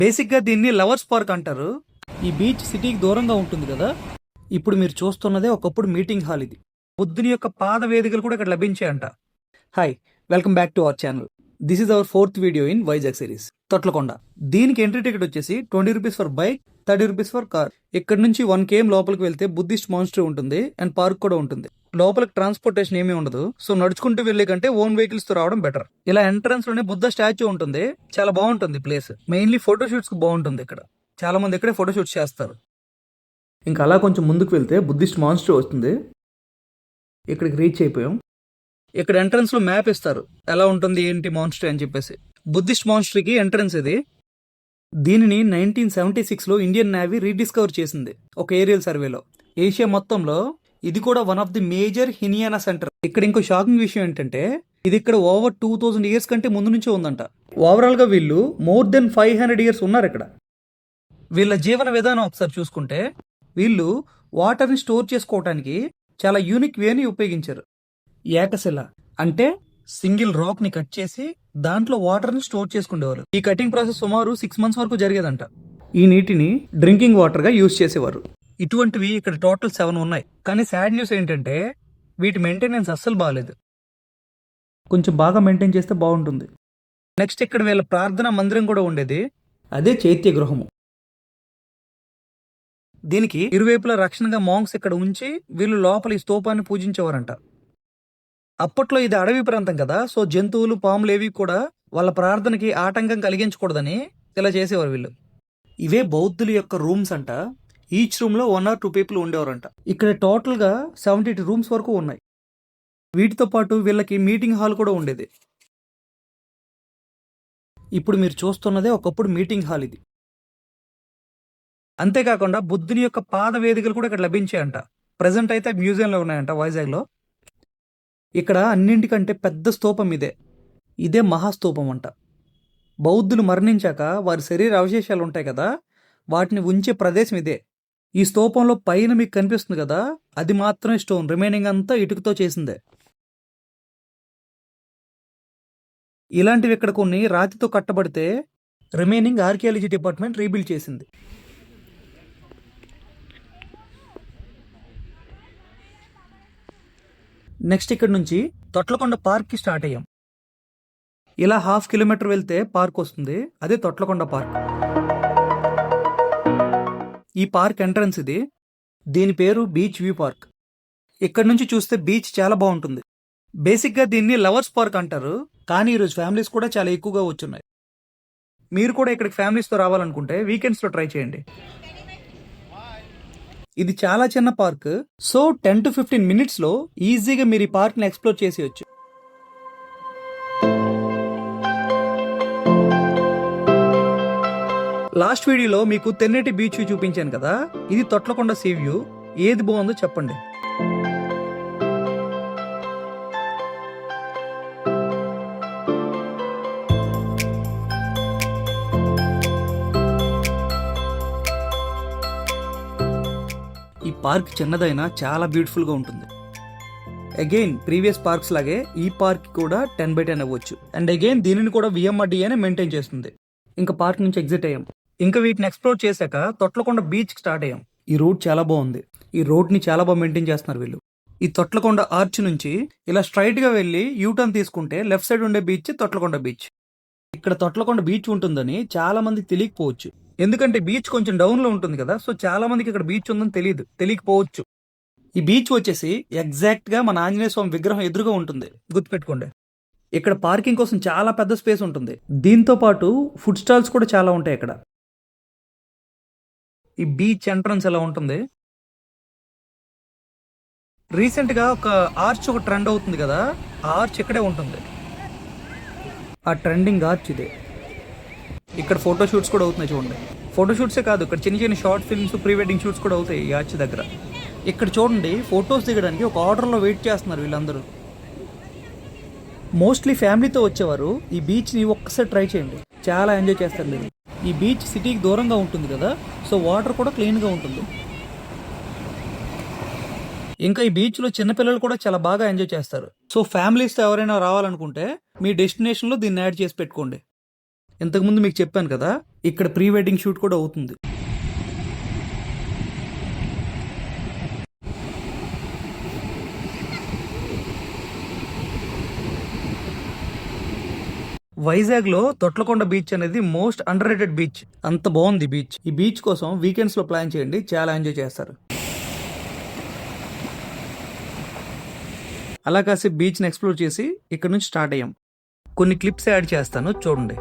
బేసిక్గా దీన్ని lovers park అంటారు. ఈ బీచ్ సిటీకి దూరంగా ఉంటుంది కదా. ఇప్పుడు మీరు చూస్తున్నదే ఒకప్పుడు మీటింగ్ హాల్. ఇది బుద్ధుని యొక్క పాద వేదికలు కూడా ఇక్కడ లభించాయంట. Hi, welcome back to our channel. This is our 4th video in Vizag series Thotlakonda. దీనికి ఎంట్రీ టికెట్ వచ్చేసి 20 rupees for bike, 30 rupees for car. ఇక్కడ నుంచి 1 km లోపలికి వెళ్తే బుద్ధిస్ట్ మాన్స్టరీ ఉంటుంది అండ్ పార్క్ కూడా ఉంటుంది. లోపలికి ట్రాన్స్పోర్టేషన్ ఏమీ ఉండదు. సో నడుచుకుంటూ వెళ్లే కంటే ఓన్ వెహికల్స్ తో రావడం బెటర్. ఇలా ఎంట్రన్స్ లోనే బుద్ధ స్టాచ్యూ ఉంటుంది. చాలా బాగుంటుంది ప్లేస్. మెయిన్లీ ఫోటోషూట్స్ కు బాగుంటుంది. ఇక్కడ చాలా మంది ఇక్కడే ఫోటోషూట్స్ చేస్తారు. ఇంకా అలా కొంచెం ముందుకు వెళ్తే బుద్ధిస్ట్ మాన్స్టరీ వస్తుంది. ఇక్కడికి రీచ్ అయిపోయాం. ఇక్కడ ఎంట్రన్స్ లో మ్యాప్ ఇస్తారు, ఎలా ఉంటుంది ఏంటి మాన్స్టరీ అని చెప్పేసి. బుద్ధిస్ట్ మాన్స్టరీకి ఎంట్రన్స్ ఇది. దీనిని 1976 లో ఇండియన్ నేవీ రీడిస్కవర్ చేసింది ఒక ఏరియల్ సర్వేలో. ఏషియా మొత్తంలో ఇది కూడా one of the major Hinayana centre. ఇక్కడ ఇంకో షాకింగ్ విషయం ఏంటంటే ఇది ఇక్కడ ఓవర్ 2000 ఇయర్స్ కంటే ముందు నుంచే ఉందంట. ఓవరాల్ గా వీళ్ళు మోర్ దెన్ 500 ఇయర్స్ ఉన్నారు ఇక్కడ. వీళ్ళ జీవన విధానం ఒకసారి చూసుకుంటే వీళ్ళు వాటర్ని స్టోర్ చేసుకోవడానికి చాలా యూనిక్ వేని ఉపయోగించారు. ఏకశిల అంటే సింగిల్ రాక్ ని కట్ చేసి దాంట్లో వాటర్ ని స్టోర్ చేసుకునేవారు. ఈ కటింగ్ ప్రాసెస్ సుమారు 6 months వరకు జరిగేదంట. ఈ నీటిని డ్రింకింగ్ వాటర్ గా యూజ్ చేసేవారు. ఇటువంటివి ఇక్కడ టోటల్ 7 ఉన్నాయి. కానీ సాడ్ న్యూస్ ఏంటంటే వీటి మెయింటెనెన్స్ అస్సలు బాగాలేదు. కొంచెం బాగా మెయింటైన్ చేస్తే బాగుంటుంది. నెక్స్ట్ ఇక్కడ వీళ్ళ ప్రార్థనా మందిరం కూడా ఉండేది. అదే చైత్య గృహము. దీనికి ఇరువైపులా రక్షణగా మాంగ్స్ ఇక్కడ ఉంచి వీళ్ళు లోపల ఈ స్తూపాన్ని పూజించేవారంట. అప్పట్లో ఇది అడవి ప్రాంతం కదా, సో జంతువులు, పాములు ఏవి కూడా వాళ్ళ ప్రార్థనకి ఆటంకం కలిగించకూడదని ఇలా చేసేవారు వీళ్ళు. ఇవే బౌద్ధుల యొక్క రూమ్స్ అంట. ఈచ్ రూమ్ లో 1 or 2 people ఉండేవారంట. ఇక్కడ టోటల్ గా 72 rooms వరకు ఉన్నాయి. వీటితో పాటు వీళ్ళకి మీటింగ్ హాల్ కూడా ఉండేది. ఇప్పుడు మీరు చూస్తున్నదే ఒకప్పుడు మీటింగ్ హాల్ ఇది. అంతేకాకుండా బుద్ధుని యొక్క పాద వేదికలు కూడా ఇక్కడ లభించాయంట. ప్రజెంట్ అయితే మ్యూజియంలో ఉన్నాయంట వైజాగ్ లో. ఇక్కడ అన్నింటికంటే పెద్ద స్తూపం ఇదే మహాస్తూపం అంట. బౌద్ధులు మరణించాక వారి శరీర అవశేషాలు ఉంటాయి కదా, వాటిని ఉంచే ప్రదేశం ఇదే. ఈ స్తూపంలో పైన మీకు కనిపిస్తుంది కదా, అది మాత్రమే స్టోన్, రిమైనింగ్ అంతా ఇటుకతో చేసిందే. ఇలాంటివి ఇక్కడ కొన్ని రాతితో కట్టబడితే రిమైనింగ్ ఆర్కియాలజీ డిపార్ట్మెంట్ రీబిల్డ్ చేసింది. నెక్స్ట్ ఇక్కడ నుంచి తొట్లకొండ పార్క్ కి స్టార్ట్ అయ్యాం. ఇలా 1/2 kilometer వెళ్తే పార్క్ వస్తుంది. అదే తొట్లకొండ పార్క్. ఈ పార్క్ ఎంట్రన్స్ ఇది. దీని పేరు బీచ్ వ్యూ పార్క్. ఇక్కడ నుంచి చూస్తే బీచ్ చాలా బాగుంటుంది. బేసిక్ గా దీన్ని లవర్స్ పార్క్ అంటారు. కానీ ఈరోజు ఫ్యామిలీస్ కూడా చాలా ఎక్కువగా వచ్చున్నాయి. మీరు కూడా ఇక్కడికి ఫ్యామిలీస్ తో రావాలనుకుంటే వీకెండ్స్ లో ట్రై చేయండి. ఇది చాలా చిన్న పార్క్. సో 10 to 15 minutes లో ఈజీగా మీరు ఈ పార్క్ ని ఎక్స్ప్లోర్ చేసేయచ్చు. లాస్ట్ వీడియోలో మీకు తెన్నేటి బీచ్ వ్యూ చూపించాను కదా, ఇది తొట్లకొండ సీ వ్యూ. ఏది బాగుందో చెప్పండి. ఈ పార్క్ చిన్నదైనా చాలా బ్యూటిఫుల్ గా ఉంటుంది. అగైన్ ప్రీవియస్ పార్క్స్ లాగే ఈ పార్క్ కూడా 10/10 అవ్వచ్చు. అండ్ అగైన్ దీనిని కూడా VMRDA మెయింటైన్ చేస్తుంది. ఇంకా పార్క్ నుంచి ఎగ్జిట్ అయ్యాం. ఇంకా వీటిని ఎక్స్ప్లోర్ చేశాక తొట్లకొండ బీచ్ స్టార్ట్ అయ్యాం. ఈ రూట్ చాలా బాగుంది. ఈ రోడ్ ని చాలా బాగా మెయింటైన్ చేస్తున్నారు వీళ్ళు. ఈ తొట్లకొండ ఆర్చ్ నుంచి ఇలా స్ట్రైట్ గా వెళ్లి యూటర్న్ తీసుకుంటే లెఫ్ట్ సైడ్ ఉండే బీచ్ తొట్లకొండ బీచ్. ఇక్కడ తొట్లకొండ బీచ్ ఉంటుందని చాలా మందికి తెలియకపోవచ్చు. ఎందుకంటే బీచ్ కొంచెం డౌన్ లో ఉంటుంది కదా, సో చాలా మందికి ఇక్కడ బీచ్ ఉందని తెలియకపోవచ్చు. ఈ బీచ్ వచ్చేసి ఎగ్జాక్ట్ గా మన ఆంజనేయ స్వామి విగ్రహం ఎదురుగా ఉంటుంది, గుర్తుపెట్టుకోండి. ఇక్కడ పార్కింగ్ కోసం చాలా పెద్ద స్పేస్ ఉంటుంది. దీంతో పాటు ఫుడ్ స్టాల్స్ కూడా చాలా ఉంటాయి ఇక్కడ. ఈ బీచ్ ఎంట్రన్స్ ఎలా ఉంటుంది. రీసెంట్ గా ఒక ఆర్చ్ ఒక ట్రెండ్ అవుతుంది కదా, ఆ ఆర్చ్ ఇక్కడే ఉంటుంది. ఆ ట్రెండింగ్ ఆర్చ్ ఇదే. ఇక్కడ ఫోటో షూట్స్ కూడా అవుతున్నాయి చూడండి. ఫోటో షూట్సే కాదు, ఇక్కడ చిన్న చిన్న short films, pre wedding shoots కూడా అవుతాయి ఈ ఆర్చ్ దగ్గర. ఇక్కడ చూడండి, ఫొటోస్ దిగడానికి ఒక ఆర్డర్లో వెయిట్ చేస్తున్నారు వీళ్ళందరూ. మోస్ట్లీ ఫ్యామిలీతో వచ్చేవారు ఈ బీచ్ని ఒక్కసారి ట్రై చేయండి, చాలా ఎంజాయ్ చేస్తారు మీరు. ఈ బీచ్ సిటీకి దూరంగా ఉంటుంది కదా, సో వాటర్ కూడా క్లీన్గా ఉంటుంది. ఇంకా ఈ బీచ్లో చిన్నపిల్లలు కూడా చాలా బాగా ఎంజాయ్ చేస్తారు. సో ఫ్యామిలీస్తో ఎవరైనా రావాలనుకుంటే మీ డెస్టినేషన్లో దీన్ని యాడ్ చేసి పెట్టుకోండి. ఇంతకుముందు మీకు చెప్పాను కదా, ఇక్కడ ప్రీ వెడ్డింగ్ షూట్ కూడా అవుతుంది. వైజాగ్ లో తొట్లకొండ బీచ్ అనేది మోస్ట్ అండర్ రేటెడ్ బీచ్. అంత బాగుంది బీచ్. ఈ బీచ్ కోసం వీకెండ్స్ లో ప్లాన్ చేయండి, చాలా ఎంజాయ్ చేస్తారు. అలా కాసేపు బీచ్ని ఎక్స్ప్లోర్ చేసి ఇక్కడ నుంచి స్టార్ట్ అయ్యాం. కొన్ని క్లిప్స్ యాడ్ చేస్తాను, చూడండి.